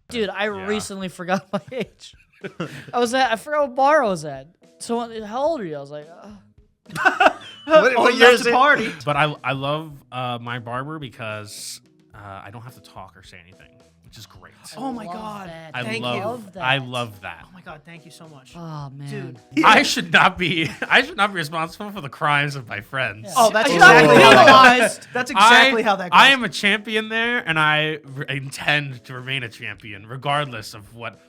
Dude, I recently forgot my age. I forgot what bar I was at. So how old are you? I was like, what year is it? Party. But I love my barber because I don't have to talk or say anything, which is great. Oh my love God. that. Thank you. I love that. Oh my God, thank you so much. Oh man, Dude. I should not be responsible for the crimes of my friends. Oh, that's I exactly how that realized. goes. That's exactly how that goes. I am a champion there, and I intend to remain a champion, regardless of what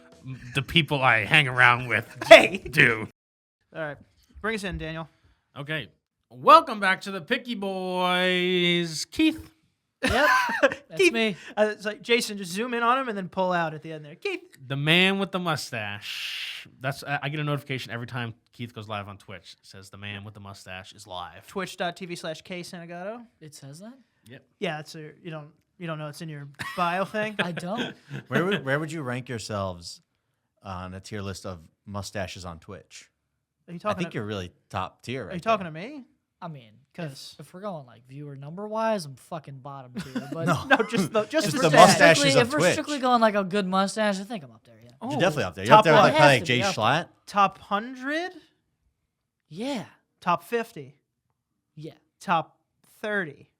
the people I hang around with do. All right. Bring us in, Daniel. Okay. Welcome back to the Picky Boys. Keith. Yep, that's Keith. me. It's like, Jason, just zoom in on him and then pull out at the end there. Keith. The man with the mustache. I get a notification every time Keith goes live on Twitch. It says the man with the mustache is live. Twitch.tv/Santagato. It says that. Yep. Yeah, it's you don't know it's in your bio thing. I don't. Where would you rank yourselves on a tier list of mustaches on Twitch? Are you I talking? think you're really top tier. Right Are you talking to me? I mean, 'Cause- if we're going like viewer number wise, I'm fucking bottom tier. But No. No, just the Just mustache. the mustaches of if we're Twitch. strictly going like a good mustache, I think I'm up there. Yeah. Oh, You're definitely up there. You're top up there with what? like, Has like to Jay be up Schlatt. Top 100, Yeah. top 50, Yeah. top 30.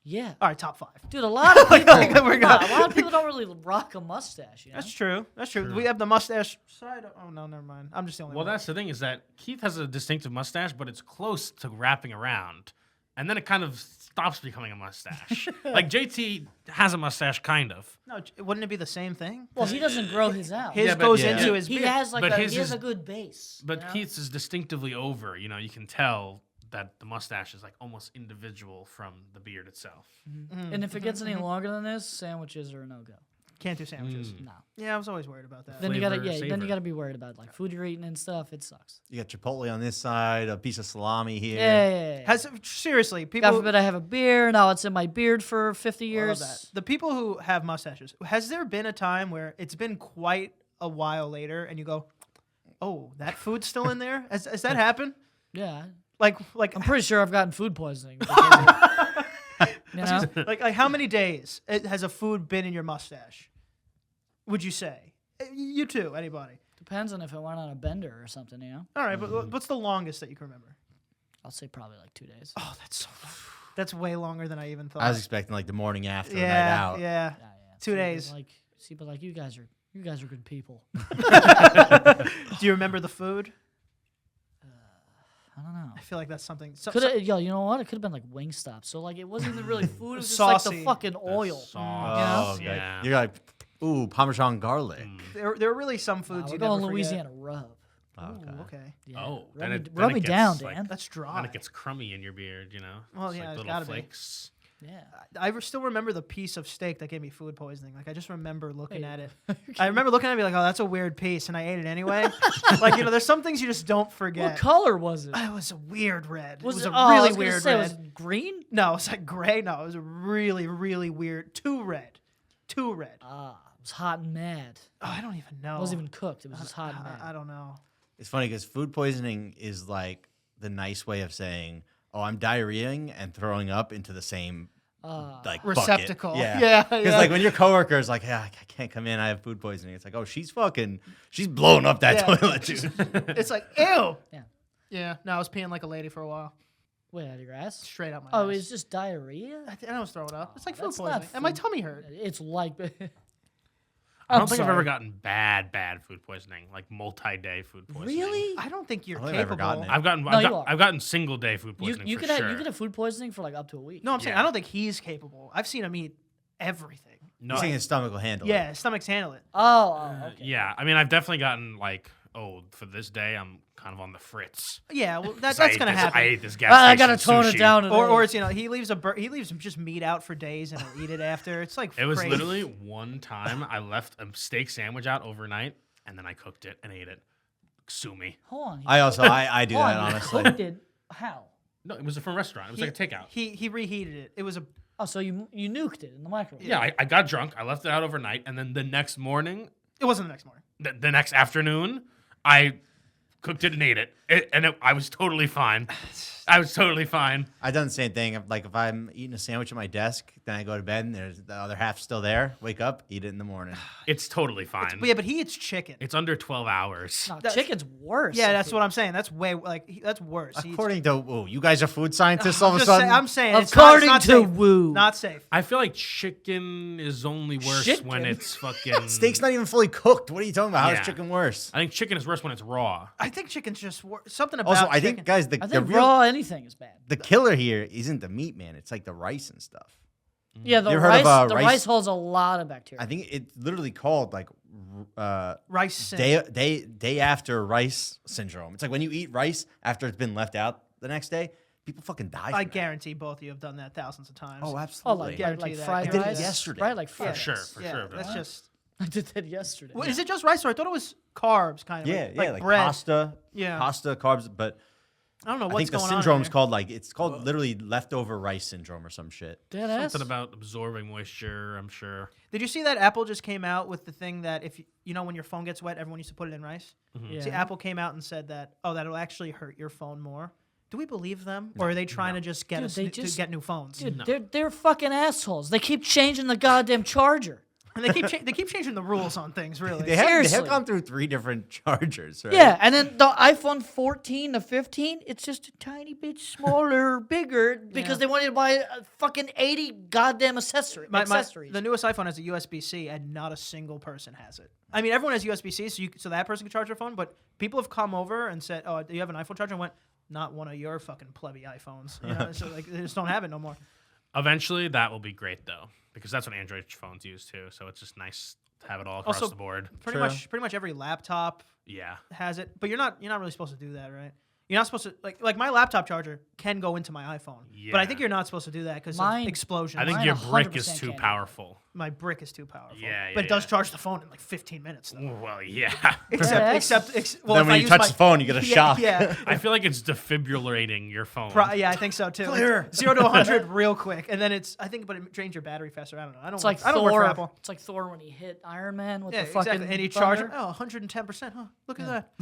Yeah. All right, top 5. Dude, a lot of people. Like, we're nah, good. a lot of people don't really rock a mustache. You know? That's true. That's true. True. We have the mustache side. Oh no, never mind. I'm just the only Well, one. that's the thing is that Keith has a distinctive mustache, but it's close to wrapping around. And then it kind of stops becoming a mustache. Like JT has a mustache, kind of. No, wouldn't it be the same thing? Well, he doesn't grow his out. His Yeah, but- goes yeah. into his he beard. has like But a, his he has is- a good base. But you know? Keith's is distinctively over. You know, you can tell that the mustache is like almost individual from the beard itself. And if it gets any longer than this, sandwiches are a no go. Can't do sandwiches. No. Yeah, I was always worried about that. Then you Flavor gotta then saver. you gotta be worried about like food you're eating and stuff. It sucks. You got Chipotle on this side, a piece of salami here. Yeah. Seriously, God people. forbid I have a beard. Now it's in my beard for 50 I love years. that. The people who have mustaches. Has there been a time where it's been quite a while later, and you go, "Oh, that food's still in there"? Has that happened? Yeah. Like I'm pretty sure I've gotten food poisoning. You know? like how many days has a food been in your mustache? Would you say? You too. Anybody? Depends on if it went on a bender or something, you know? All right, but what's the longest that you can remember? I'll say probably like 2 days. Oh, that's so long. That's way longer than I even thought. I was expecting like the morning after, yeah, night out. yeah. Yeah. 2 See, days. But you guys are good people. Do you remember the food? I don't know. I feel like that's something. Yo, you know what? It could have been like Wingstop. So like it wasn't even really food. It was just Saucy. like the fucking oil. Oh, okay. Yeah. You're like, ooh, Parmesan garlic. there are really some Nah, foods we're you going never Louisiana rub. Oh, forget. okay. Ooh, okay. Yeah. Oh, rub me down, like- Dan. That's dry. Then it gets crummy in your beard, you know? Well, It's yeah, like it's little gotta be. flakes. Yeah. I still remember the piece of steak that gave me food poisoning. Like I just remember looking Wait. at it. I remember looking at it and be like, "Oh, that's a weird piece," and I ate it anyway. Like there's some things you just don't forget. What color was it? It was a weird red. Was it it was a I really was gonna weird say, red. Was it green? No, it was like gray. No, it was a really, really weird. Too red. Ah, it was hot and mad. Oh, I don't even know. It wasn't even cooked. It was just hot and mad. I don't know. It's funny because food poisoning is like the nice way of saying, oh, I'm diarrheaing and throwing up into the same like Receptacle. Bucket. Yeah. Yeah, Because yeah. like when your coworker is like, yeah, I can't come in, I have food poisoning. It's like, oh, she's blowing up that Yeah. toilet, dude. It's like, ew. Yeah. Yeah. No, I was peeing like a lady for a while. Wait, out of your ass? Straight out my Oh, ass. it's just diarrhea? I was throwing up. It's like food That's not poisoning. And my food- tummy hurt. It's like. I don't think I've sorry. ever gotten bad food poisoning, like multi-day food poisoning. Really? I don't think you're I don't think I've ever capable. gotten it. I've gotten single day food You, poisoning you for could sure. have you could have food poisoning for like up to a week. No, I'm saying Yeah. I don't think he's capable. I've seen him eat everything. No, I'm saying his stomach will handle Yeah, it. his stomach's handle it. Oh, okay. yeah. I mean, I've definitely gotten like, oh, for this day, I'm kind of on the fritz. Yeah, well, 'Cause that's I ate gonna this- happen. I ate this gas I station gotta tone sushi. it down. Today. Or it's he leaves he leaves just meat out for days and he'll eat it after. It's like It was crazy. literally one time I left a steak sandwich out overnight, and then I cooked it and ate it. Sue me. Hold on. I do Hold that, on, you honestly. cooked it. How? No, it was from a restaurant. It was like a takeout. He reheated it. It was a Oh, so you nuked it in the microwave? Yeah, I got drunk. I left it out overnight, and then the next morning, It wasn't the next morning. the next afternoon, I cooked it and ate it, I was totally fine. I was totally fine. I've done the same thing. Like if I'm eating a sandwich at my desk, then I go to bed and there's the other half still there. Wake up, eat it in the morning. It's totally fine. But he eats chicken. It's under 12 hours. No, chicken's worse. Yeah, that's what I'm saying. That's way that's worse. According to you guys are food scientists all of a sudden. I'm saying according it's to safe. Woo, Not safe. I feel like chicken is only worse when it's fucking... Steak's not even fully cooked. What are you talking about? How Yeah. is chicken worse? I think chicken is worse when it's raw. I think chicken's just something about. Also, I chicken. think guys, I think raw anything is bad. the killer here isn't the meat, man. It's like the rice and stuff. Yeah, the You ever heard rice, of, the rice- rice holds a lot of bacteria. I think it's literally called like rice syndrome. day after rice syndrome. It's like when you eat rice after it's been left out the next day, people fucking die. I from that. guarantee both of you have done that thousands of times. Oh, Oh, absolutely. guarantee like that. fried I did it rice yesterday. Right, like For fried sure, rice. for yeah, sure. that's just. I did that yesterday. Well, is it just rice? Or I thought it was carbs, kind of. Yeah, like bread. pasta. Yeah. Pasta, carbs, but I don't know I what's think the going on. syndrome's here. called it's called literally leftover rice syndrome or some shit. Dead ass. Something about absorbing moisture, I'm sure. Did you see that Apple just came out with the thing that if you know when your phone gets wet, everyone used to put it in rice? Yeah. See, Apple came out and said that that'll actually hurt your phone more. Do we believe them, or are they trying to just get Dude, us they to just- get new phones? Dude, they're fucking assholes. They keep changing the goddamn charger. And they keep changing the rules on things. Really, They have Seriously. gone through 3 different chargers, right? Yeah, and then the iPhone 14 to 15, it's just a tiny bit smaller, bigger, because they wanted to buy a fucking 80 goddamn accessories. The newest iPhone has a USB-C, and not a single person has it. I mean, everyone has USB-C, so that person can charge their phone. But people have come over and said, "Oh, do you have an iPhone charger?" And went, "Not one of your fucking plebby iPhones." You know, so like they just don't have it no more. Eventually, that will be great, though, because that's what Android phones use, too. So it's just nice to have it all across Also, the board. Pretty much every laptop Yeah. has it, but you're not really supposed to do that, right? You're not supposed to like my laptop charger can go into my iPhone, but I Yeah. think you're not supposed to do that because of Mine- explosions. I think Mine your brick 100% is too can. powerful. my brick is too powerful. Yeah, but it does yeah. charge the phone in like 15 minutes. Though. Well, yeah. Except well, Then if when I you use touch my- the phone, you get a shock. Yeah, I feel like it's defibrillating your phone. yeah, I think so too. Clear. 0 to 100 real quick, and then but it drains your battery faster. I don't know. It's like I don't work for Thor. Apple. It's like Thor when he hit Iron Man with Yeah, the fucking exactly. And he thunder. charged 110%. Huh? Look at that.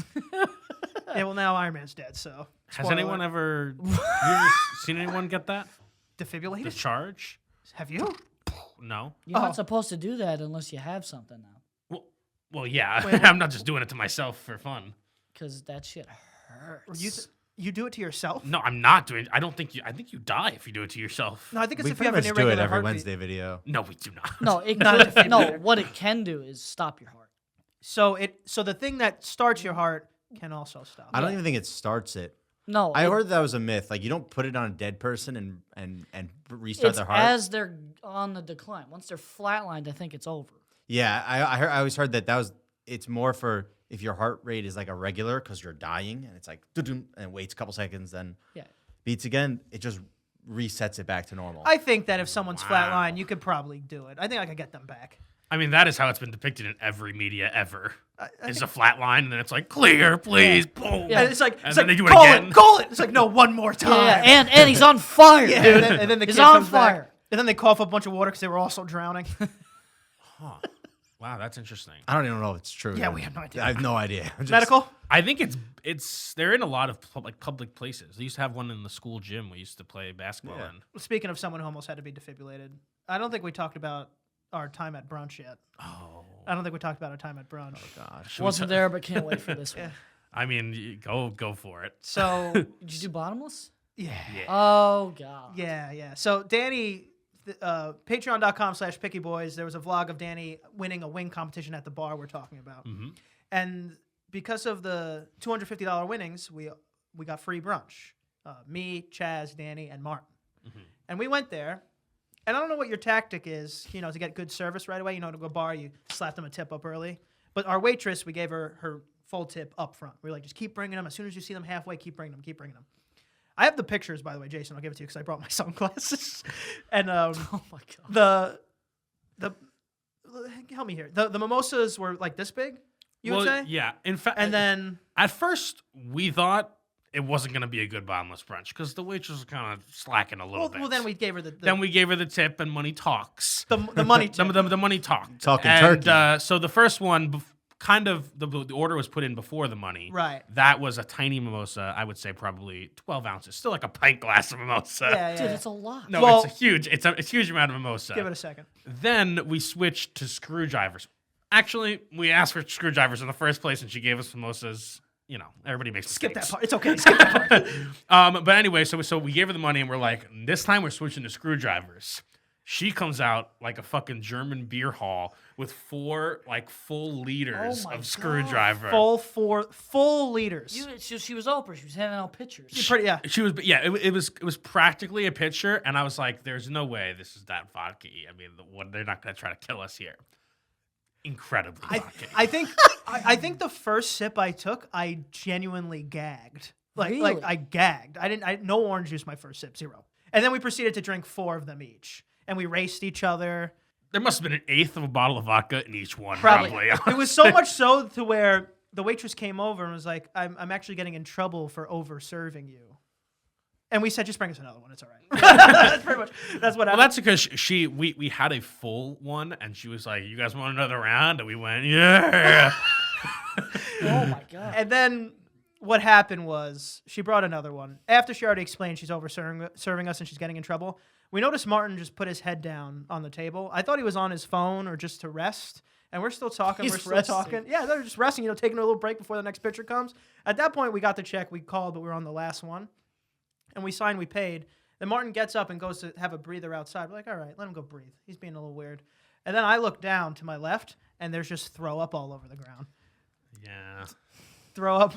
Yeah, well now Iron Man's dead. So Has spoiler anyone alert. ever you ever seen anyone get that? The defibrillated? charge? Have you? No. You're Oh. not supposed to do that unless you have something now, Well, yeah. Wait, I'm not just doing it to myself for fun. because that shit hurts. You do it to yourself? No, I'm not doing. I think you die if you do it to yourself. No, I think it's We if you pretty have an much do irregular it every heartbeat. Wednesday video. No, we do not. No, it Not a could, no. defibrillator. What it can do is stop your heart. So the thing that starts your heart can also stop. I don't even think it starts it. No, I it- heard that was a myth. Like you don't put it on a dead person and restart it's their heart. as they're on the decline. Once they're flatlined, I think it's over. Yeah, I always heard that was. It's more for if your heart rate is like a regular because you're dying and it's like doo-doo, and it waits a couple seconds, then Yeah. beats again. It just resets it back to normal. I think that if someone's Wow. flatline, you could probably do it. I think I could get them back. I mean, that is how it's been depicted in every media ever. It's a flat line, and then it's like clear, please, boom. Yeah. And it's like, And then they do it call again. Call it. It's like, no, one more time. Yeah, and he's on fire, Yeah, dude. and then the He's kid on comes back, fire. and then they cough up a bunch of water because they were also drowning. Huh. Wow, that's interesting. I don't even know if it's true. Yeah, though. we have no idea. I have no idea. I'm just- Medical? I think it's they're in a lot of public places. They used to have one in the school gym we used to play basketball Yeah. in. Speaking of someone who almost had to be defibrillated, I don't think we talked about our time at brunch yet. Oh I don't think we talked about our time at brunch. Gosh. Wasn't there, but can't wait for this one. I mean, go for it. So, Did you do bottomless? yeah. Oh god. Yeah. So Danny, patreon.com/pickyboys, there was a vlog of Danny winning a wing competition at the bar we're talking about. Mm-hmm. And because of the $250 winnings, we got free brunch. Me, Chaz, Danny, and Martin. Mm-hmm. And we went there. And I don't know what your tactic is, to get good service right away. To go to a bar, you slap them a tip up early. But our waitress, we gave her full tip up front. We were like, just keep bringing them. As soon as you see them halfway, keep bringing them. I have the pictures, by the way, Jason. I'll give it to you because I brought my sunglasses. And Oh my god. the help me here. The mimosas were like this big, you would say? Yeah. In fact, And then at first we thought it wasn't going to be a good bottomless brunch because the waitress was kind of slacking a little bit. well, then we gave her the Then we gave her the tip, and money talks. the money tip. The money talked. Talking and, turkey. So the first one, kind of the order was put in before the money. Right. That was a tiny mimosa. I would say probably 12 ounces. Still like a pint glass of mimosa. Yeah, Dude, yeah. it's a lot. No, Well- it's a huge amount of mimosa. Give it a second. Then we switched to screwdrivers. Actually, we asked for screwdrivers in the first place, and she gave us mimosas. You know, everybody makes Skip mistakes. that part. It's okay. Skip that part. But anyway, so we gave her the money, and we're like, this time we're switching to screwdrivers. She comes out like a fucking German beer hall with 4 like full liters Oh my of God. screwdriver. Full liters. She was Oprah. She was handing out pictures. Pretty, yeah. She was, it was practically a picture, and I was like, "There's no way this is that vodka. I mean, they're not gonna try to kill us here." Incredibly vodka. I think the first sip I took, I genuinely gagged. Like Really? I gagged. No orange juice my first sip, 0. And then we proceeded to drink 4 of them each, and we raced each other. There must have been an eighth of a bottle of vodka in each one, Probably. probably. It was so much so to where the waitress came over and was like, "I'm actually getting in trouble for over serving you." And we said, "Just bring us another one. It's all right." That's pretty much. That's what Well, happened. that's because we had a full one, and she was like, "You guys want another round?" And we went, "Yeah." Oh my God. And then what happened was she brought another one. After she already explained she's over serving us and she's getting in trouble, we noticed Martin just put his head down on the table. I thought he was on his phone or just to rest. And we're still talking. He's we're still resting. talking. Yeah, they're just resting, taking a little break before the next picture comes. At that point, we got the check. We called, but we were on the last one. And we signed, we paid. Then Martin gets up and goes to have a breather outside. We're like, all right, let him go breathe. He's being a little weird. And then I look down to my left, and there's just throw up all over the ground. Yeah. Throw up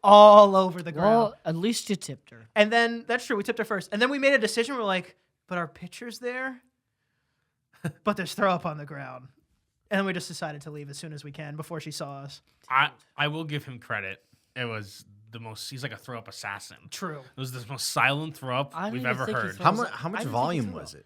all over the ground. Well, at least you tipped her. And then, that's true, we tipped her first. And then we made a decision. We're like, but our picture's there? But there's throw up on the ground. And then we just decided to leave as soon as we can before she saw us. I will give him credit. It was the most. He's like a throw up assassin. True. It was the most silent throw up I don't we've even ever think he heard. throws- How I much didn't think volume he threw was up. it?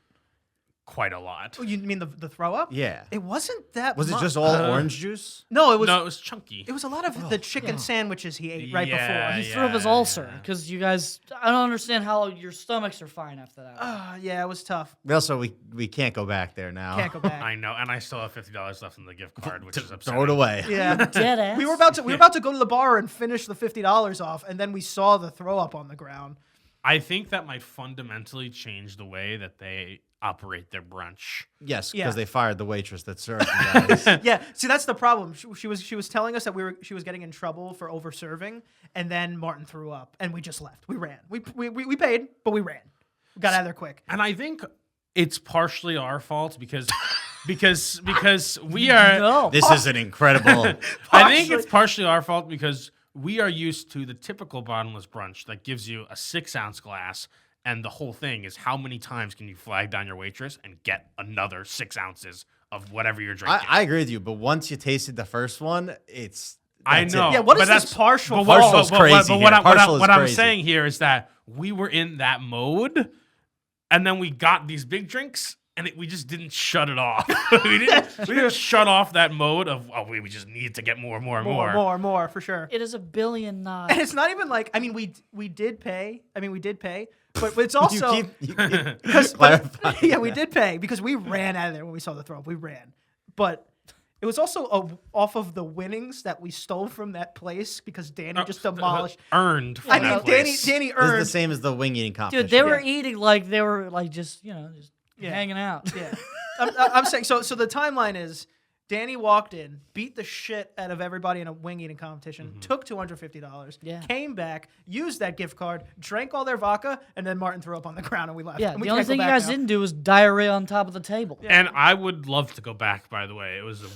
Quite a lot. Oh, you mean the throw up? Yeah. It wasn't that Was it much. just all orange juice? No, it was No, it was chunky. it was a lot of the chicken sandwiches he ate right Yeah, before. He threw up his yeah, ulcer yeah. because you guys. I don't understand how your stomachs are fine after that. Yeah, it was tough. Also, we can't go back there now. Can't go back. I know, and I still have $50 left in the gift card, which is upsetting. Throw it away. Yeah. Dead ass. We were about to go to the bar and finish the $50 off, and then we saw the throw up on the ground. I think that might fundamentally change the way that they operate their brunch. Yes, because Yeah. they fired the waitress that served you guys. Yeah, see that's the problem. She was telling us that she was getting in trouble for over serving, and then Martin threw up, and we just left. We ran. We paid, but we ran. We got out of there quick. And I think it's partially our fault because we are. No. This is an incredible. I think it's partially our fault because we are used to the typical bottomless brunch that gives you a 6-ounce glass, and the whole thing is how many times can you flag down your waitress and get another 6 ounces of whatever you're drinking. I agree with you, but once you tasted the first one, that's I it. know. Yeah, what is but this that's partial But fault? Partial's crazy what here. Partial is what I'm crazy. saying here is that we were in that mode, and then we got these big drinks, and we just didn't shut it off. we didn't shut off that mode of we just need to get more, More, for sure. It is $1 billion. And it's not even like we did pay. But it's also You keep because clarifying yeah, we that. did pay because we ran out of there when we saw the throw up. We ran, but it was also off of the winnings that we stole from that place because Danny just demolished. earned. From I that mean, place. Danny This is the earned. same as the wing eating competition. Dude, they were Yeah. eating like they were like just Yeah. hanging out. Yeah, I'm saying so. So the timeline is Danny walked in, beat the shit out of everybody in a wing eating competition, took $250, Yeah. came back, used that gift card, drank all their vodka, and then Martin threw up on the ground and we left. Yeah, And we the only can't go thing you back guys now. didn't do was diarrhea on top of the table. And I would love to go back, by the way. It was a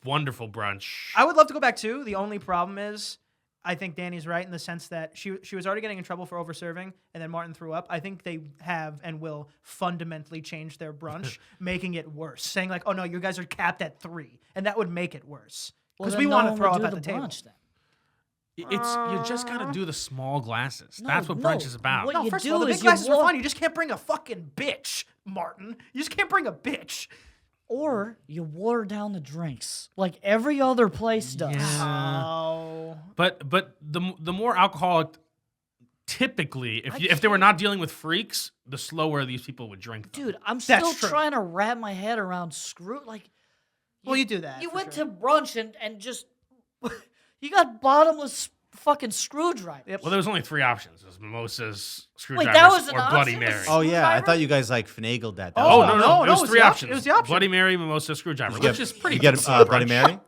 wonderful brunch. I would love to go back too. The only problem is, I think Danny's right in the sense that she was already getting in trouble for over serving, and then Martin threw up. I think they have and will fundamentally change their brunch, making it worse. Saying like, "Oh no, you guys are capped at 3," and that would make it worse Well, because then we no want to one throw would up do at the table. brunch then. It's you just gotta do the small glasses. No, That's what no. brunch is about. What No, you first of do all, the is big you glasses are walk- fine. You just can't bring a fucking bitch, Martin. You just can't bring a bitch. Or you water down the drinks like every other place does. Yeah. Oh, But the more alcoholic, typically, if they were not dealing with freaks, the slower these people would drink them. Dude, I'm That's still true. trying to wrap my head around like well, you do that. you for went sure. to brunch and just You got bottomless fucking screwdriver. Yep. Well, there was only 3 options. It was mimosas, that screwdrivers, was an or Bloody option? Mary. Oh yeah, I Screwdriver? thought you guys like finagled that. Oh, was no, awesome. no, no, It was 3 options. It was the option. Bloody Mary, mimosa, screwdriver, Did you which is pretty you get good for Bloody brunch. Mary?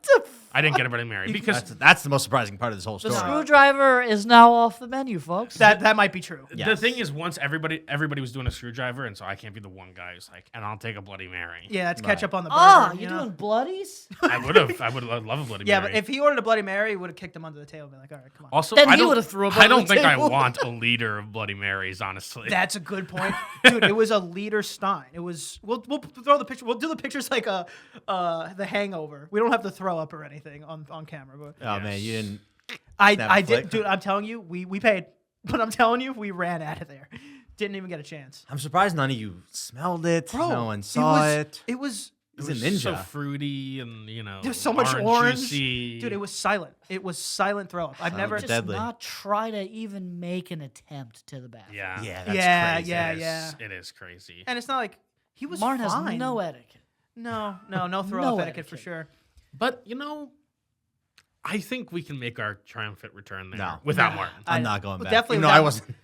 I didn't get a Bloody Mary because That's the most surprising part of this whole The story. screwdriver is now off the menu, folks. That might be true. the Yes. thing is, once everybody was doing a screwdriver, and so I can't be the one guy who's like, and I'll take a Bloody Mary. Yeah, it's ketchup on the burger. Ah, you you know? doing bloodies? I would love a Bloody Yeah, Mary. but if he ordered a Bloody Mary, we would have kicked him under the table and been like, all right, come on. Also, Then I he don't- would've threw a I Bloody don't think I table. want a liter of Bloody Marys, honestly. That's a good point, dude. It was a liter stein. It was. We'll throw the picture. We'll do the pictures like The Hangover. We don't have to throw up or anything on camera, but Oh man, you didn't. I Snap did, flick. dude. I'm telling you, we paid, but I'm telling you, we ran out of there. Didn't even get a chance. I'm surprised none of you smelled it. Bro, no one saw it. It was. He's It a was so ninja. fruity and There's so much orange. juicy. Dude, it was silent. It was silent throw up. I've never. Just Just deadly. not try to even make an attempt to the bathroom. Yeah, Yeah, that's Yeah, crazy. yeah, It is- yeah. It is crazy. And it's not like he was Martin fine. has no etiquette. No throw No up etiquette for etiquette. sure. But I think we can make our triumphant return there No. without Nah. Martin. I'm not going back. Definitely No, without- I wasn't.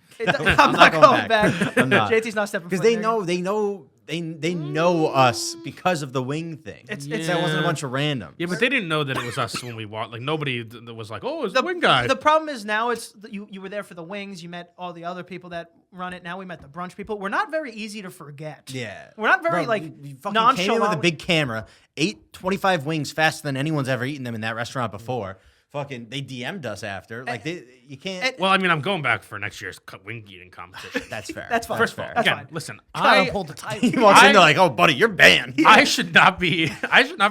I'm not going back. I'm not. JT's not stepping Because foot they there. know they know us because of the wing thing. It's- That wasn't a Yeah. bunch of random. Yeah, but they didn't know that it was us when we walked. Like nobody was like, "Oh, it's the wing guy." The problem is now you were there for the wings. You met all the other people that run it. Now we met the brunch people. We're not very easy to forget. Yeah. We're not very Bro, like you fucking nonchalant. came in with a big camera, ate 25 wings faster than anyone's ever eaten them in that restaurant before. Fucking, they DM'd us after. Like, you can't. well, I mean, I'm going back for next year's wing eating competition. That's fair. That's fine. First of all, That's again, fine. listen, I I pulled the title. He walks in I- there like, oh, buddy, you're banned. I should not be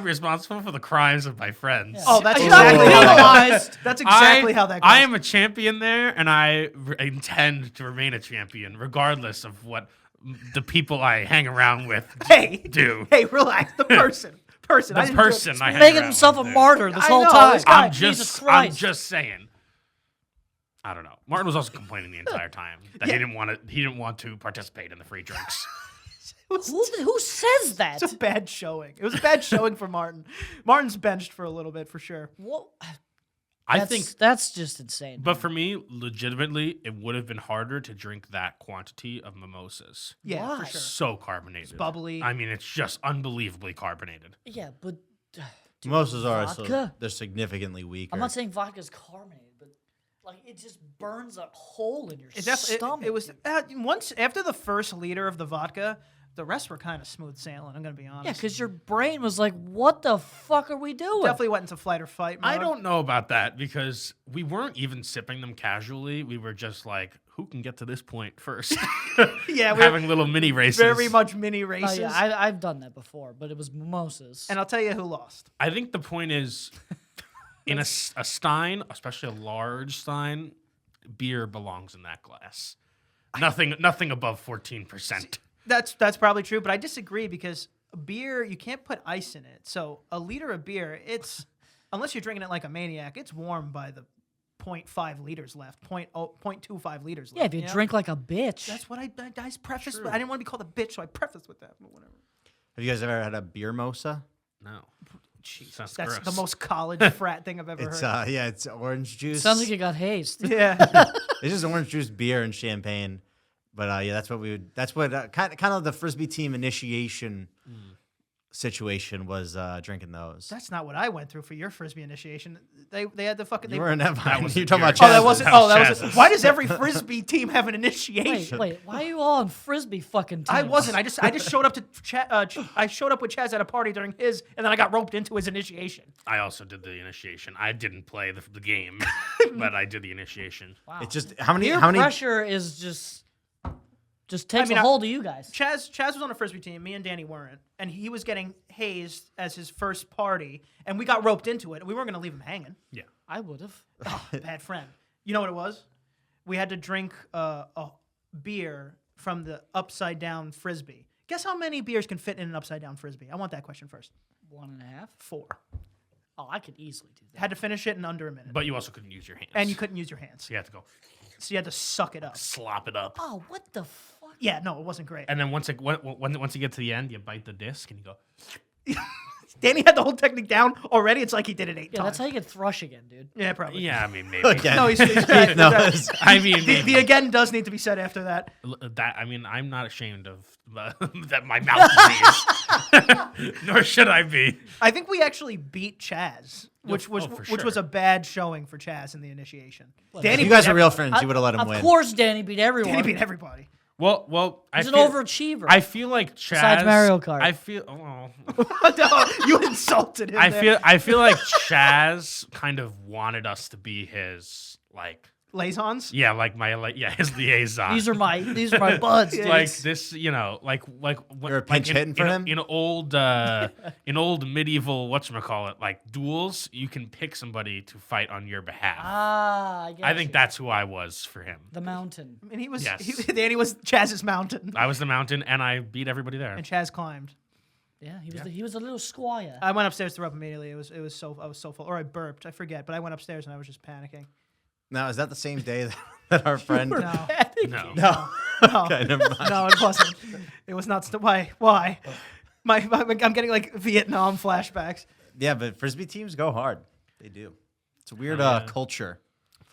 responsible for the crimes of my friends. Oh, that's You're exactly not how that goes. penalized. That's exactly how that goes. I am a champion there, and I intend to remain a champion, regardless of what the people I hang around with do. Hey, relax. The person. I The didn't do it. person I hang Making around himself a with there. martyr this I whole know, time. this guy- I'm Jesus I'm Christ. just saying. I don't know. Martin was also complaining the entire time that he didn't want to participate in the free drinks. Who says that? It's a bad showing. It was a bad showing for Martin. Martin's benched for a little bit for sure. What? I That's- think, that's just insane. but for me, legitimately, it would have been harder to drink that quantity of mimosas. Yeah, Why? for sure. So carbonated, bubbly. I mean, it's just unbelievably carbonated. yeah, but Mimosas are vodka? they're significantly weaker. I'm not saying vodka's carbonated, but like it just burns a hole in your It definitely stomach. it was once after the first liter of the vodka, the rest were kind of smooth sailing. I'm gonna be honest. yeah, because your brain was like, "What the fuck are we doing?" definitely went into flight or fight mode. I don't know about that because we weren't even sipping them casually. We were just like, who can get to this point first? Yeah, we're having little mini races. very much mini Oh, races. yeah, I've done that before, but it was mimosas. And I'll tell you who lost. I think the point is, in a stein, especially a large stein, beer belongs in that glass. Nothing above 14%. That's probably true, but I disagree because beer you can't put ice in it. So a liter of beer, it's unless you're drinking it like a maniac, it's warm by the 0.5 liters left, 0.25 liters left. yeah, if you know? drink like a bitch. That's what I prefaced with. I didn't want to be called a bitch, so I prefaced with that. But whatever. Have you guys ever had a beer mosa? No. Jesus, Sounds that's gross. the most college frat thing I've ever It's heard. it's orange juice. Sounds like you got hazed. Yeah. It's just orange juice, beer, and champagne. But yeah, that's what we would. That's what kind of the frisbee team initiation situation was drinking those. That's not what I went through for your frisbee initiation. They had the fucking. You were in that vine. wasn't You're talking about yours. Oh, that Chaz's. wasn't. That Oh, was that was. Chaz's. Why does every frisbee team have an Wait, initiation? wait, why are you all on frisbee fucking teams? I wasn't. I just showed up to. I showed up with Chaz at a party during his, and then I got roped into his initiation. I also did the initiation. I didn't play the game, but I did the initiation. Wow. It's just how many Peer how many pressure is just takes mean, a hold of you guys. Chaz was on a frisbee team. Me and Danny weren't, and he was getting hazed as his first party, and we got roped into it. We weren't going to leave him hanging. Yeah. I would have. Oh, bad friend. You know what it was? We had to drink a beer from the upside down frisbee. Guess how many beers can fit in an upside down frisbee? I want that question first. 1.5. 4. Oh, I could easily do that. Had to finish it in under a minute, But you also couldn't use your hands. and you couldn't use your hands, So you had to go so you had to suck it up. slop it up. Oh, what the fuck? Yeah, no, it wasn't great. And then once you get to the end, you bite the disc and you go. Danny had the whole technique down already. It's like he did it 8 Yeah, times. that's how you get thrush again, dude. Yeah, probably. Yeah, I mean maybe. Again. No, he's No, I mean the again does need to be said after that. that. I mean, I'm not ashamed of that my mouth disease. Nor should I be. I think we actually beat Chaz, which was for which was sure. a bad showing for Chaz in the initiation. If Danny you guys beat are real friends, you would have let him Of win. course, Danny beat everyone. Danny beat everybody. Well, He's I an feel, overachiever. I feel like Chaz. Besides Mario Kart. I feel. Oh, No, you insulted him. there. I feel like Chaz kind of wanted us to be his like. Liaisons. His liaison. these are my buds, dude. like this, like You're a pinch hitting for him? in old medieval whatchamacallit, like duels, you can pick somebody to fight on your behalf. I get I think you. that's who I was for him. The mountain. And he was Yes. Danny was Chaz's mountain, I was the mountain, and I beat everybody there. and Chaz climbed. Yeah, he was a little squire. I went upstairs to throw up immediately. I was so full, or I burped. I forget, but I went upstairs and I was just panicking. Now, is that the same day that our friend? No, No, No. no, Okay, never mind. no, it wasn't. It was not. Why? I'm getting like Vietnam flashbacks. Yeah, but frisbee teams go hard. They do. It's a weird yeah. culture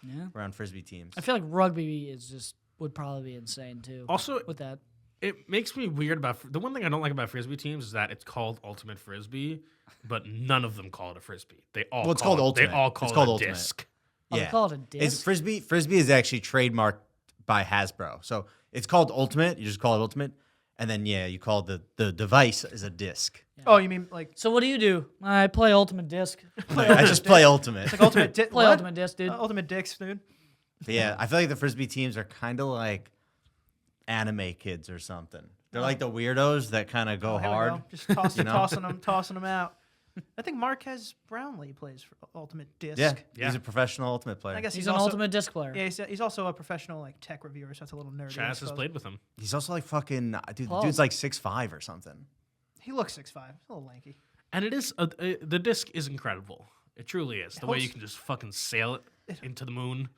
Yeah. around frisbee teams. I feel like rugby would probably be insane too. Also, with that. it makes me weird about the one thing I don't like about frisbee teams is that it's called ultimate frisbee, but none of them call it a frisbee. They all Well, it's call called it, ultimate. They all call It's it called a ultimate. disc. Oh, they call it a disc? It's frisbee. Frisbee is actually trademarked by Hasbro, so it's called Ultimate. You just call it Ultimate, and then you call the device as a disc. Oh, you mean like So what do? I play Ultimate Disc. I just play Ultimate. like ultimate Play Ultimate Disc, dude. ultimate dicks, dude? But yeah, I feel like the frisbee teams are kind of like anime kids or something. They're like the weirdos that kind of go Here we hard. go. Just You know? tossing them out. I think Marquez Brownlee plays for Ultimate Disc. Yeah, Yeah. he's a professional Ultimate player. I guess He's he's an also, Ultimate Disc player. Yeah, he's also a professional like tech reviewer, so that's a little nerdy. I Chaz has suppose. played with him. He's also like fucking dude. The Pause. dude's like 6'5" or something. He looks 6'5", a little lanky. And it is the disc is incredible. It truly is. The way holds- you can just fucking sail it into the moon.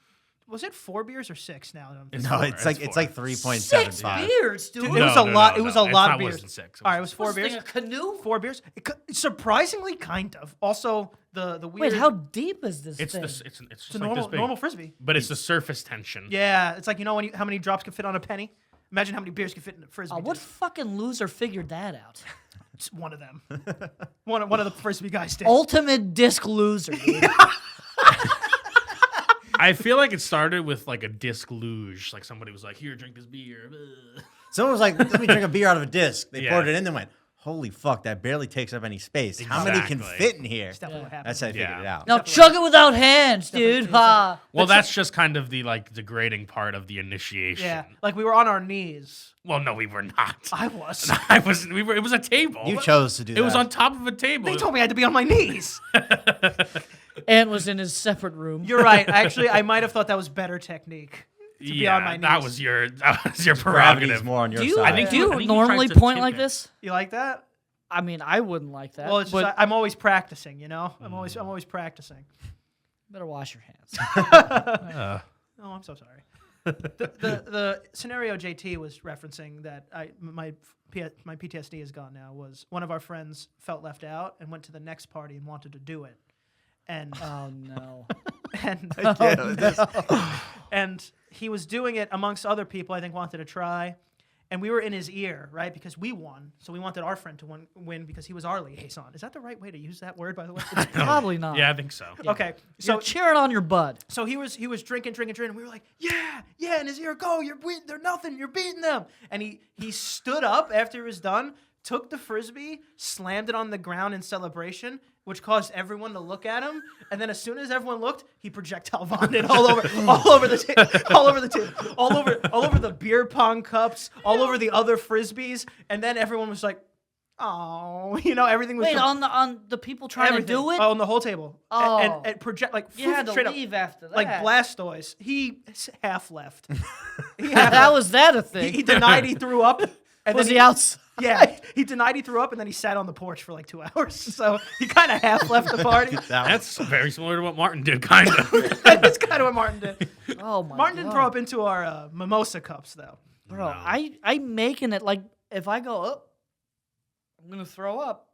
Was it 4 beers or 6 now? It's No, four, it's like it's four. 3.75. beers, dude. It was a lot. It was a lot of It's not beers. worse than 6. All right, it was 4 What's this beers. thing, a canoe? 4 beers. Surprisingly, kind of. Also, the weird. Wait, how deep is this It's thing? this. It's It's just a like normal this big. normal frisbee. But it's the surface tension. Yeah, it's like how many drops can fit on a penny. Imagine how many beers can fit in a frisbee. What disc. fucking loser figured that out? It's one of them. one of the frisbee guys did. Ultimate Disc loser, dude. I feel like it started with like a disc luge. Like somebody was like, "Here, drink this beer." Someone was like, "Let me drink a beer out of a disc." They Yeah. poured it in and went, "Holy fuck, that barely takes up any space. How many can Exactly. fit in here?" That's definitely what happened. That's how I figured Yeah. it out. Now chug it without hands, dude. Definitely- Ha. Well, that's just kind of the like degrading part of the initiation. Yeah, like we were on our knees. Well, no, we were not. I was. I was. We were. It was a table. You chose to do that. It was on top of a table. They told me I had to be on my knees. Ant was in his separate room. You're right. Actually, I might have thought that was better technique. be on my That knees. was your Gravity's prerogative. more on your Do you, side. I think do you I think he normally tried to point tip like it. this? You like that? I mean, I wouldn't like that. Well, it's but just, I'm always practicing. You know, I'm always practicing. better wash your hands. Uh, Oh, I'm so sorry. The scenario JT was referencing that my PTSD is gone now was one of our friends felt left out and went to the next party and wanted to do it, and Oh no. and and he was doing it amongst other people I think wanted to try, and we were in his ear, right, because we won, so we wanted our friend to win because he was our liaison. Is that the right way to use that word, by the way? Probably not. yeah, I think so. Okay, So so cheering on your bud. So he was drinking, and we were like, yeah, in his ear, go, they're nothing, you're beating them. And he stood up after he was done, took the frisbee, slammed it on the ground in celebration, which caused everyone to look at him. And then as soon as everyone looked, he projectile vomited all over the table, all over the beer pong cups, all over the other frisbees. And then everyone was like, oh, everything was Wait, on the people trying everything. to do it? Oh, on the whole table. Oh. And project like You had to straight up. leave after that. Like Blastoise, he half left. How was that a thing? He denied he threw up. And was then he outside? Yeah, he denied he threw up, and then he sat on the porch for like 2 hours. So he kind of half left the party. That's very similar to what Martin did, kind of. That's kind of what Martin did. Oh my Martin God. didn't throw up into our mimosa cups, though. Bro, I'm making it like if I go up, I'm gonna throw up.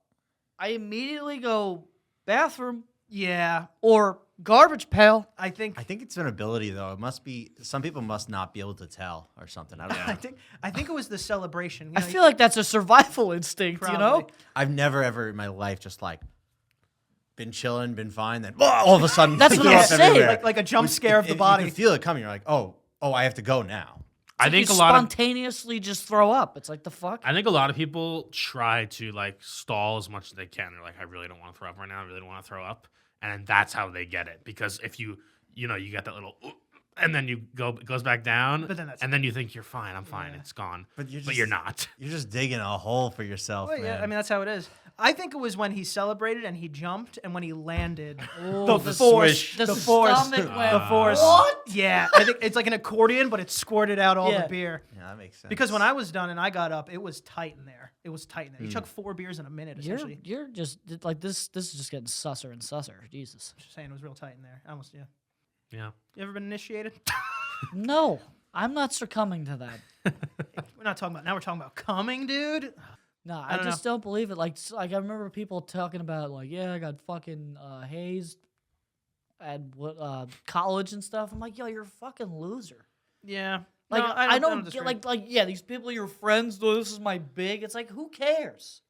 I immediately go bathroom Yeah, or garbage pail. I think. I think it's an ability though. It must be some people must not be able to tell or something. I don't know. I think it was the celebration. You I know, feel like that's a survival instinct, you know? Probably. I've never ever in my life just like been chilling, been fine, then all of a sudden That's they what go I'm off saying. everywhere. like a jump Which, scare of the you body. can feel it coming. You're like, oh, I have to go now. I think you a lot of spontaneously just throw up. It's like the fuck. I think a lot of people try to like stall as much as they can. They're like, I really don't want to throw up right now. I really don't want to throw up, and that's how they get it. Because if you get that little, and then it goes back down, But then that's- and then you think you're fine. I'm fine. Yeah. It's gone. But But you're not. You're just digging a hole for yourself, Well, man. yeah, I mean that's how it is. I think it was when he celebrated and he jumped, and when he landed, Oh, the force, the force, stomach went, the force. what? Yeah, I think it's like an accordion, but it squirted out all Yeah. the beer. yeah, that makes sense. Because when I was done and I got up, it was tight in there. It was tight in there. You chugged 4 beers in a minute, essentially. You're just like this. This is just getting susser and susser. Jesus. Just saying, it was real tight in there. I almost, yeah. Yeah. You ever been initiated? No, I'm not succumbing to that. We're not talking about now. We're talking about coming, dude. No, I don't just don't believe it. Like I remember people talking about like, yeah, I got fucking hazed at college and stuff. I'm like, yo, you're a fucking loser. Yeah. Like No, I don't get disagree. like yeah, these people are your friends. Oh, this is my big. It's like who cares?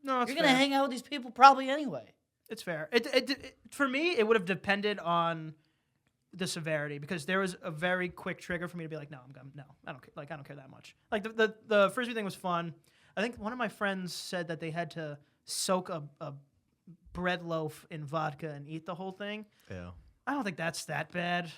No, it's You're gonna fair. hang out with these people probably anyway. It's fair. It for me, it would have depended on the severity because there was a very quick trigger for me to be like, no, I don't care. Like I don't care that much. Like the frisbee thing was fun. I think one of my friends said that they had to soak a bread loaf in vodka and eat the whole thing. yeah. I don't think that's that bad.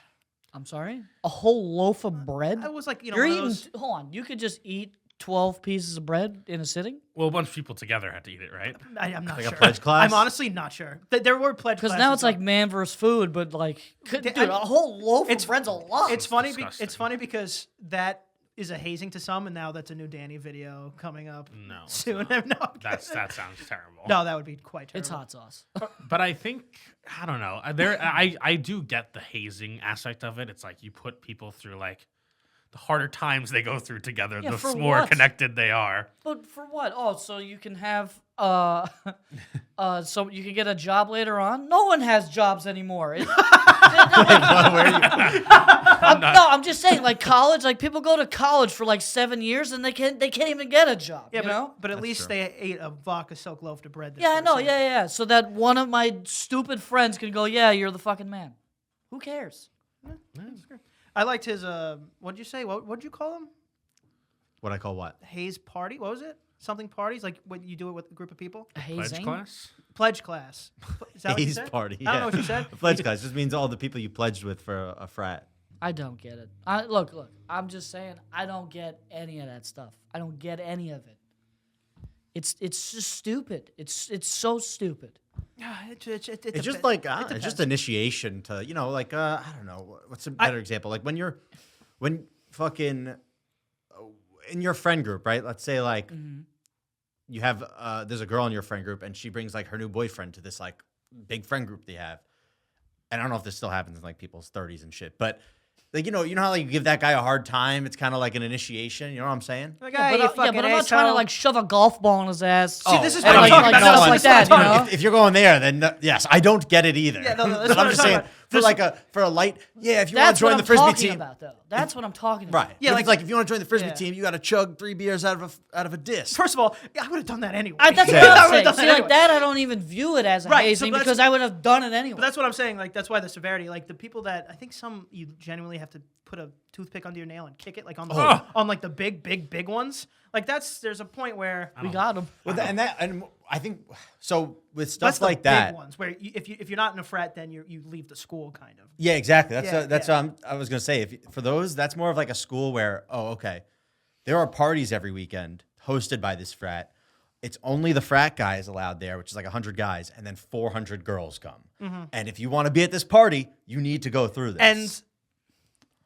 I'm sorry, a whole loaf of bread. I was like, You're one of eating. those- Hold on, you could just eat 12 pieces of bread in a sitting. Well, a bunch of people together had to eat it, right? I'm not Like a sure. pledge class? I'm honestly not sure. There were pledge Because classes. now it's like though. man versus food, but like, dude, I- a whole loaf it's- of bread's a lot. It's funny. disgusting. It's funny because that is a hazing to some, and now that's a new Danny video coming up No, it's soon. not. No, I'm That kidding. sounds terrible. No, that would be quite terrible. It's hot sauce. But I think I don't know. I do get the hazing aspect of it. It's like you put people through like the harder times they go through together, Yeah, the for more what? connected they are. But for what? Oh, so you can have so you can get a job later on? No one has jobs anymore. I'm just saying, like college, like people go to college for like 7 years and they can't even get a job. Yeah, you know? but at That's least true. they ate a vodka soaked loaf of bread. This Yeah, I know. first Yeah, time. yeah. So that one of my stupid friends can go, yeah, you're the fucking man. Who cares? I liked his. What'd you say? What'd you call him? What I call what? Haze party. What was it? Something parties? Like when you do it with a group of people? A Pledge hazing? class. Pledge class. Is that what you Haze said? party. I don't yeah. know what you said. A pledge class just means all the people you pledged with for a frat. I don't get it. Look. I'm just saying, I don't get any of that stuff. I don't get any of it. It's just stupid. It's so stupid. It's It's just like it's just initiation to like I don't know what's a better example, like when fucking in your friend group, right? Let's say like you have there's a girl in your friend group and she brings like her new boyfriend to this like big friend group they have, and I don't know if this still happens in like people's 30s and shit, but like you know how like you give that guy a hard time, it's kind of like an initiation, you know what I'm saying? Like, Yeah, "Hey, but, you I'm not trying to asshole." like shove a golf ball in his ass. See, this is and, what I'm like, talking like about. stuff No, like this is what that. I'm You know? talking If you're going there, then yes, I don't get it either. Yeah, no, that's But what I'm just I'm saying talking about. for a light, yeah. If you want That's to join what the I'm frisbee talking team, about, though. That's what I'm talking about. right? Yeah, Yeah, like if you want to join the frisbee Yeah. team, you got to chug 3 beers out of a disc. First of all, I would have done that anyway. That's Yeah. what I I'm would've saying. done See, that like anyway. that, I don't even view it as a Right, so hazing that's- because I would have done it anyway. But that's what I'm saying. Like that's why the severity. Like the people that I think some you genuinely have to put a toothpick under your nail and kick it like on the on like the big ones. Like there's a point where we got him. Well, and I think so with that's stuff the like that. big ones where if you're not in a frat, then you leave the school kind of. Yeah, exactly. Yeah, That's yeah. I was gonna say. For those, that's more of like a school where okay, there are parties every weekend hosted by this frat. It's only the frat guys allowed there, which is like 100 guys, and then 400 girls come. And if you want to be at this party, you need to go through this. And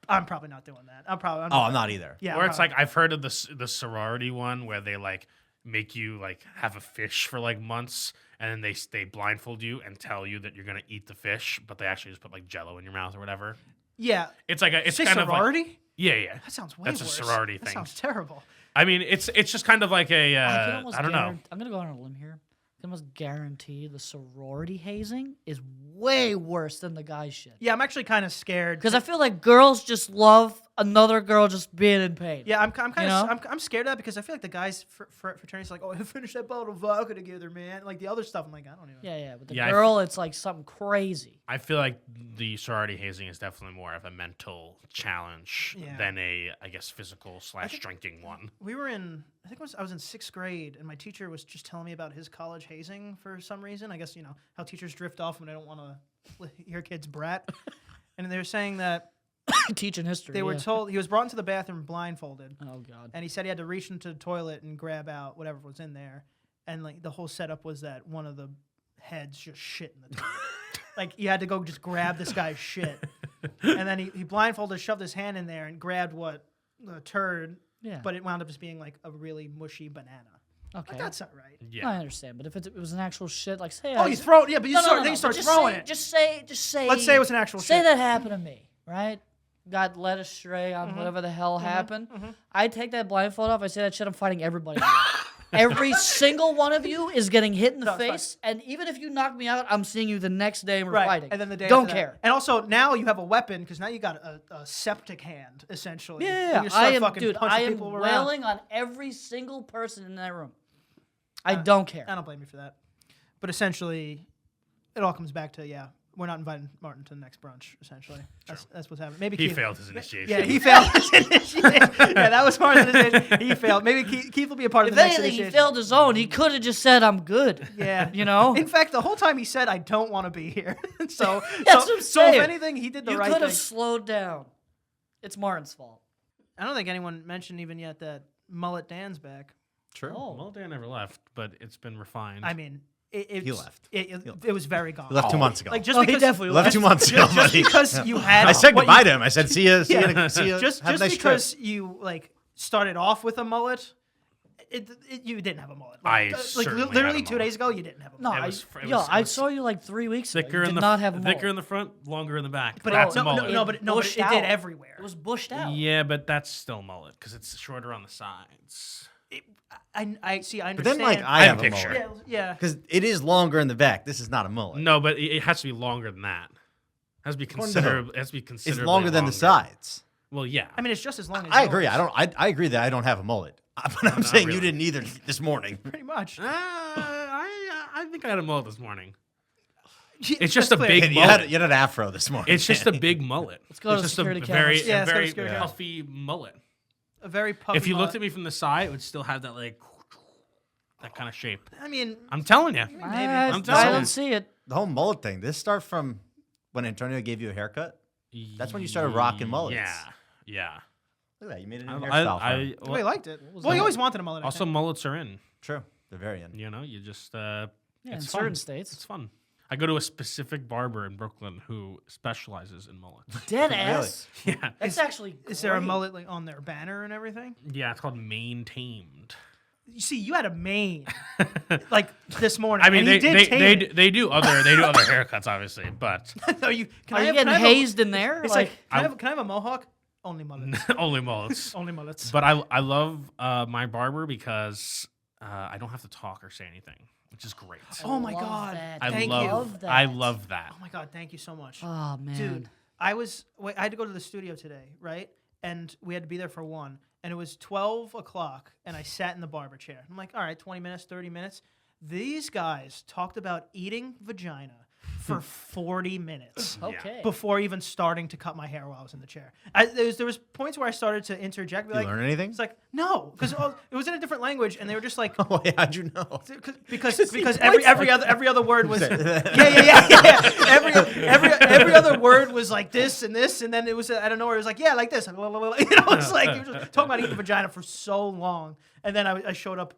I'm probably not doing that. I'm not either. Yeah. Or I'm it's like I've heard of the sorority one where they like make you like have a fish for like months, and then they blindfold you and tell you that you're gonna eat the fish, but they actually just put like Jello in your mouth or whatever. yeah. It's like it's Say kind of sorority? like yeah. That sounds way That's a worse. sorority That thing. sounds terrible. I mean, it's just kind of like a I can almost I don't know. I'm gonna go on a limb here. I can almost guarantee the sorority hazing is way worse than the guy shit. Yeah, I'm actually kind of scared. Because I feel like girls just love another girl just being in pain. Yeah, I'm kind You of know? I'm scared of that because I feel like the guys fraternities are like, oh, finish that bottle of vodka together, man. Like the other stuff, I'm like, I don't even. Yeah, but the Yeah, girl, it's like something crazy. I feel like the sorority hazing is definitely more of a mental challenge Yeah. than I guess, physical / drinking one. We were in, I think I was in 6th grade, and my teacher was just telling me about his college hazing for some reason. I guess, how teachers drift off when they don't want to hear kids brat. And they were saying that Teaching history. they were yeah. told, he was brought into the bathroom blindfolded, Oh, God. and he said he had to reach into the toilet and grab out whatever was in there. And, like, the whole setup was that one of the heads just shit in the toilet. Like, you had to go just grab this guy's shit. And then he blindfolded, shoved his hand in there, and grabbed the turd. Yeah. But it wound up just being like a really mushy banana. Okay. Like, that's not right. Yeah. I understand, but if it was an actual shit, like say, Oh, you throw it, yeah, but you then you start just throwing say, it. Just say. Let's say it was an actual Say shit. that happened to me, right? Got led astray Mm-hmm. on whatever the hell happened. I take that blindfold off. I say that shit. I'm fighting everybody. Every single one of you is getting hit in the No, it's fine. face, and even if you knock me out, I'm seeing you the next day and we're Right, fighting. and then the day don't after that. care. And also now you have a weapon because now you got a septic hand essentially. Yeah, And you start I am, fucking dude. punching I am people around. wailing on every single person in that room. I don't care. I don't blame you for that. But essentially, it all comes back to we're not inviting Martin to the next brunch. Essentially, that's what's happening. Maybe He Keith, failed his initiation. Yeah, he failed his initiation. Yeah, that was part of the initiation. He failed. Maybe Keith will be a part of If the next anything, he initiation. failed his own. He could have just said, "I'm good." Yeah, You know? In fact, the whole time he said, "I don't want to be here." so, That's so, what I'm so if saying. anything, he did the You right could thing. have slowed down. It's Martin's fault. I don't think anyone mentioned even yet that Mullet Dan's back. True. Oh. Well, Dan never left, but it's been refined. I mean, He left. It was very gone. He left 2 months ago. Like just Oh, he because definitely left 2 months ago, just buddy. because you had I said what goodbye you- to him. I said, see ya. See Yeah. ya. See ya. Just Have a nice because trip. you like started off with a mullet, you didn't have a mullet. I Like, certainly had literally a 2 mullet. days ago, you didn't have a No, mullet. I saw you like 3 weeks ago. thicker You in did the not have a thicker mullet. in the front, longer in the back. But That's it, a mullet. no, but it bushed did out. everywhere. It was bushed out. Yeah, but that's still mullet because it's shorter on the sides. I see. I But then, understand. like, I I have have a a picture. mullet. yeah. Because it is longer in the back. This is not a mullet. No, but it has to be longer than that. It has to be According to considerably. It has to be It's considerably longer than the sides. Well, yeah. I mean, it's just as long as I agree. yours, I agree that I don't have a mullet. But I'm saying you really. didn't either this morning. pretty much. I think I had a mullet this morning. It's It's just a big You mullet. had an afro this morning. It's just a big mullet. Let's go to it's the just security a cameras. very, Yeah, a let's go to very security cameras. puffy mullet. a very puffy. If you looked mullet. at me from the side, it would still have that like that kind of shape. I mean, I'm telling you. I telling you. don't see it. the whole mullet thing. This start from when Antonio gave you a haircut. That's when you started rocking mullets. Yeah. Look at that. You made a new I, hairstyle. for him. nobody liked it. was Well, that? he always wanted a mullet. I also, think. mullets are in. True. They're very in. You know, you just Yeah, in it's certain fun. states. It's fun. I go to a specific barber in Brooklyn who specializes in mullets. Dead Really? ass. Yeah. That's actually. Is there a great. mullet like on their banner and everything? Yeah, it's called maintained. You see, you had a mane like this morning. I mean, and he did tame it. they do other haircuts, obviously, but No, you can Are I you have, getting can I have hazed in there? It's Like, like, can I have a mohawk? Only mullets. only mullets. Only mullets. But I love my barber because I don't have to talk or say anything, which is great. Oh my love God! that. I Thank love, you. Love that. I love that. Oh my God! Thank you so much, oh man. dude. I had to go to the studio today, right? And we had to be there for 1. And it was 12 o'clock, and I sat in the barber chair. I'm like, all right, 20 minutes, 30 minutes. These guys talked about eating vagina for 40 minutes. Okay. Before even starting to cut my hair while I was in the chair. There was points where I started to interject. Be Did you like, learn anything? It's like, no, because it was in a different language, and they were just like, Oh, yeah, how'd you know? because every other word was Yeah. every other word was like this, and then it was out of nowhere. It was like, yeah, like this. You know, it's like you were just talking about eating vagina for so long, and then I showed up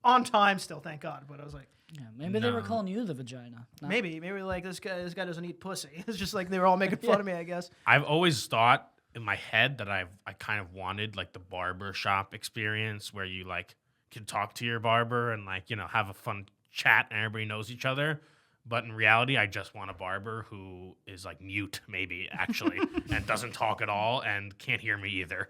on time still, thank God. But I was like, Yeah, maybe they were No. calling you the vagina. Not- maybe like this guy doesn't eat pussy. It's just like they were all making fun of me, I guess. I've always thought in my head that I kind of wanted like the barber shop experience where you like can talk to your barber and like, you know, have a fun chat and everybody knows each other. But in reality, I just want a barber who is like mute, maybe actually, and doesn't talk at all and can't hear me either.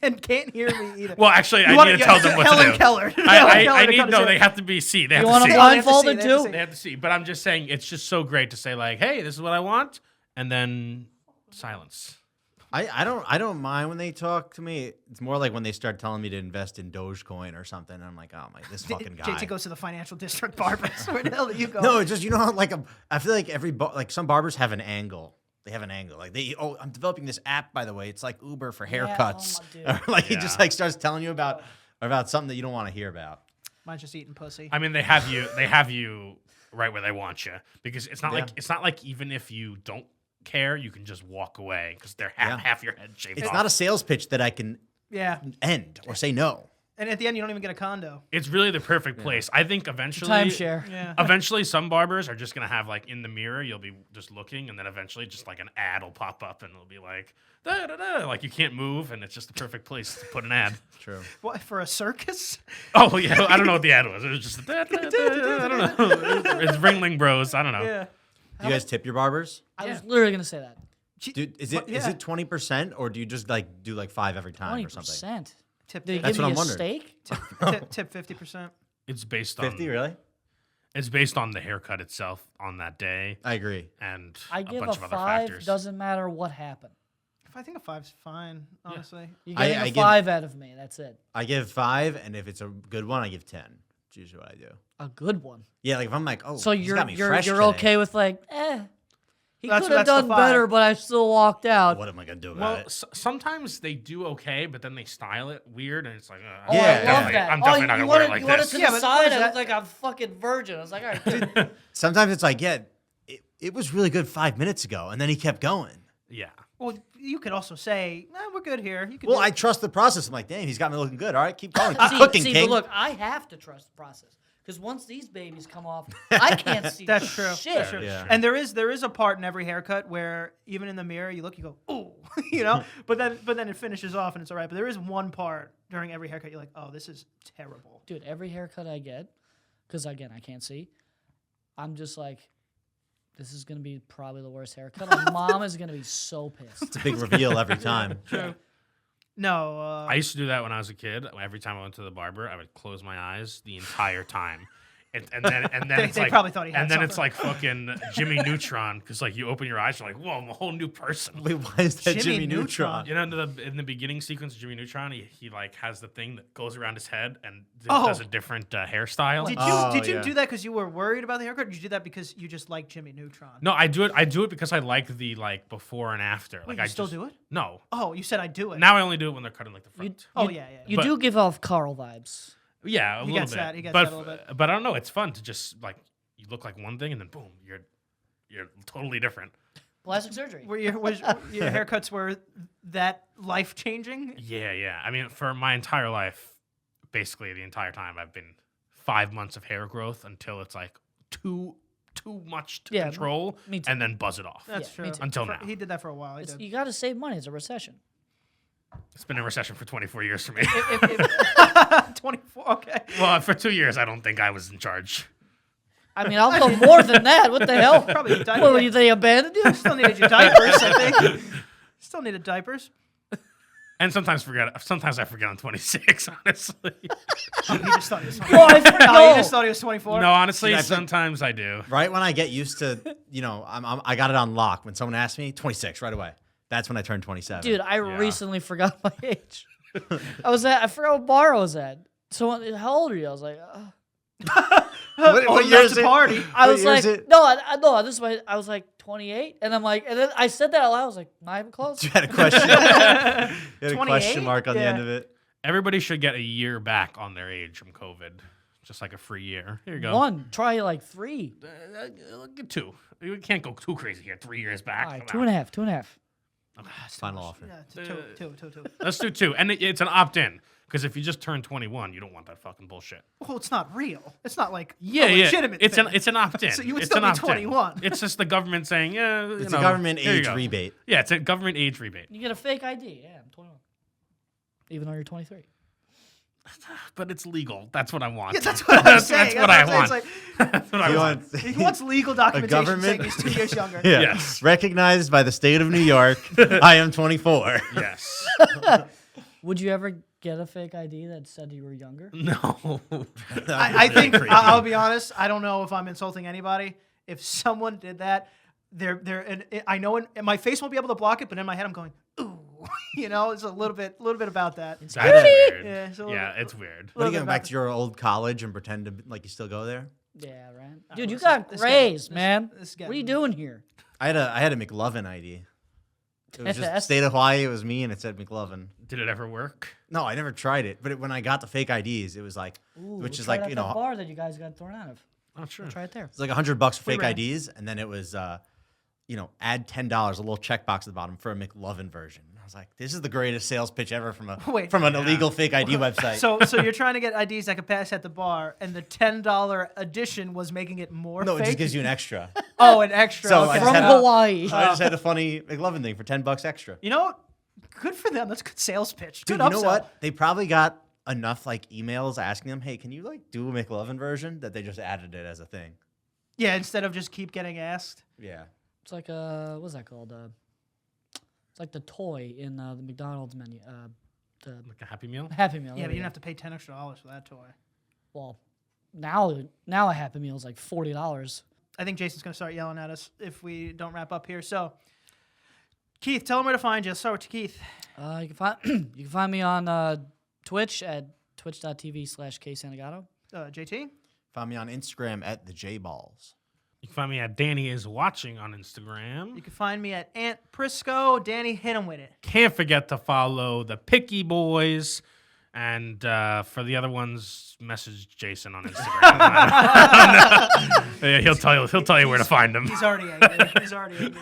and can't hear me either. Well, actually, You I wanna- need to tell them what Helen to do. Keller. I Helen Keller to need cut his no. hair. They have to be see. They have You to want see. to Oh, they have to see, blindfolded they have to too? see. They have to see. But I'm just saying, it's just so great to say like, "Hey, this is what I want," and then silence. I don't mind when they talk to me. It's more like when they start telling me to invest in Dogecoin or something. And I'm like, oh my, this fucking guy. JT goes to the financial district barbers. Where the hell do you go? No, it's just you know how like I feel like like some barbers have an angle. They have an angle. Like I'm developing this app by the way. It's like Uber for haircuts. oh my Or like he Yeah. just like starts telling you about something that you don't want to hear about. Mine's just eating pussy. I mean, they have you right where they want you because it's not Yeah. like even if you don't care, you can just walk away because they're Yeah. half your head shaved It's off. not a sales pitch that I can Yeah. end or say no. And at the end, you don't even get a condo. It's really the perfect place. I think eventually, Timeshare. Yeah. eventually, some barbers are just gonna have like in the mirror, you'll be just looking, and then eventually, just like an ad will pop up, and it'll be like, da, da, da, like you can't move, and it's just the perfect place to put an ad. True. What, for a circus? Oh yeah, I don't know what the ad was. It was just da, da, da, da, I don't know. It's Ringling Bros. I don't know. Yeah. Do you guys tip your barbers? I was literally gonna say that. Dude, is it Yeah. 20% or do you just like do like 5 every time or something? 20%. Tip Did he That's give what you I'm a wondering. steak? tip 50%. It's based on 50, really? It's based on the haircut itself on that day I agree. and I a give bunch a of other 5. factors. Doesn't matter what happened. I think a 5's fine, honestly. You're getting I a give- 5 out of me. That's it. I give 5, and if it's a good one, I give 10. That's usually what I do. A good one. Yeah, like if I'm like, oh, So he's you're got me you're fresh you're today, okay with like, he That's- could have that's the done 5. better, but I still walked out. What am I gonna do about Well, it? sometimes they do okay, but then they style it weird, and it's like, Oh, Yeah, I love definitely. that. I'm definitely not you gonna wear it wanted- like you wanted this. to Yeah, the but side. what is I that? looked like a fucking virgin. I was like, all right, good. Sometimes it's like, yeah, it was really good 5 minutes ago, and then he kept going. Yeah. Well, you could also say, nah, we're good here. You could Well, do- I trust the process. I'm like, damn, he's got me looking good. All right, keep going. Keep cooking, see, King. but look, I have to trust the process because once these babies come off, I can't see That's true. shit. That's true. Yeah. And there is a part in every haircut where even in the mirror you look, you go, ooh, you know. But then it finishes off and it's all right. But there is one part during every haircut you're like, oh, this is terrible. Dude, every haircut I get, because again, I can't see, I'm just like, this is going to be probably the worst haircut. My mom is going to be so pissed. It's a big reveal every time. True. No. I used to do that when I was a kid. Every time I went to the barber, I would close my eyes the entire time. And then it's They like, probably thought he had and then it's something. like fucking Jimmy Neutron because like you open your eyes, you're like, whoa, I'm a whole new person. Wait, why is that Jimmy Jimmy Neutron? Neutron. You know, in the beginning sequence of Jimmy Neutron, he like has the thing that goes around his head and Oh. does a different hairstyle. Did you Oh, did you yeah. do that because you were worried about the haircut? Or did you do that because you just like Jimmy Neutron? No, I do it because I like the like before and after. Wait, Like you I still just, do it? No. Oh, you said I do it. Now I only do it when they're cutting like the front. Oh, yeah. You But- do give off Carl vibes. Yeah, a He little gets bit. that, he gets but that a little bit. But I don't know. It's fun to just like you look like one thing and then boom, you're totally different. Plastic surgery. Were your haircuts were that life changing? Yeah. I mean, for my entire life, basically the entire time, I've been 5 months of hair growth until it's like too much to Yeah, control, me too. and then buzz it off. That's Yeah, me true. too. Until now. He did that for a while. He did. You got to save money. It's a recession. It's been a recession for 24 years for me. 24. Okay. Well, for 2 years, I don't think I was in charge. I mean, I'll go more than that. What the hell? Probably the What, they abandoned you? Still needed your diapers, I think. Still needed diapers. And sometimes I forget I'm 26, honestly. Oh, he just thought he was 24. Oh, I forgot. Oh, you just thought he was 24? No, honestly, See, I think- sometimes I do. Right when I get used to, I got it on lock. When someone asks me, 26 right away. That's when I turn 27. Dude, I Yeah. recently forgot my age. I forgot what bar I was at. So how old are you? I was like, what Old year enough is to it? party. I What was year like, is it? no, this is my, I was like 28, and I'm like, and then I said that out loud. I was like, not even close. You had a question. You had a 28? question mark on the Yeah. end of it. Everybody should get a year back on their age from COVID. Just like a free year. Here you go. One, try like 3. Get 2. You can't go too crazy here. 3 years back. All right, Come on. 2.5, 2.5. Final offer. Yeah, two. Let's do 2. And it's an opt-in. Because if you just turn 21, you don't want that fucking bullshit. Well, it's not real. It's not like Yeah. a legitimate It's thing. an opt-in. So you would It's still an be opt-in. 21. It's just the government saying, yeah. It's a government age rebate. Yeah, it's a government age rebate. You get a fake ID. Yeah, I'm 21. Even though you're 23. But it's legal. That's what I want. Yeah, that's what I'm saying. That's what I I'm want. saying. That's what I You want. want- He wants legal documentation saying government- he's 2 years younger. Yeah. Yes. Recognized by the state of New York, I am 24. Yes. Would you ever get a fake ID that said you were younger? No. I think I'll be honest. I don't know if I'm insulting anybody. If someone did that, I know my face won't be able to block it, but in my head I'm going, ooh, it's a little bit about that. That's weird. Yeah, It's weird. What are you going back to your old college and pretend to like you still go there? Yeah, right. Dude, you listen, got grays, man. this What are you doing here? I had a McLovin ID. It was just state of Hawaii. It was me, and it said McLovin. Did it ever work? No, I never tried it. But when I got the fake IDs, it was like, which is try it like at that bar that you guys got thrown out of. Oh, sure. Try it there. it's like $100 for fake ran. IDs, and then it was, add $10, a little checkbox at the bottom for a McLovin version. I was like, this is the greatest sales pitch ever from an illegal fake ID website. So you're trying to get IDs that could pass at the bar, and the $10 addition was making it more no, it fake? just gives you an extra. Oh, an extra. So okay. I just From had Hawaii. So I just had a funny McLovin thing for $10 extra. You know what? Good for them. That's a good sales pitch. Dude, Good you know upsell. what? They probably got enough like emails asking them, hey, can you like do a McLovin version, that they just added it as a thing. Yeah, instead of just keep getting asked. Yeah. It's like what's that called? It's like the toy in the McDonald's menu. The Like a Happy Meal? Happy Meal. Yeah, there but we you go. didn't have to pay $10 extra for that toy. Well, now a Happy Meal is like $40. I think Jason's going to start yelling at us if we don't wrap up here. So, Keith, tell them where to find you. Let's start with Keith. You can find me on Twitch at twitch.tv/ksantagato. JT? Find me on Instagram at the JBalls. You can find me at Danny is watching on Instagram. You can find me at Aunt Prisco. Danny, hit him with it. Can't forget to follow the Picky Boys. And for the other ones, message Jason on Instagram. Yeah, he'll tell you where to find them. He's already angry.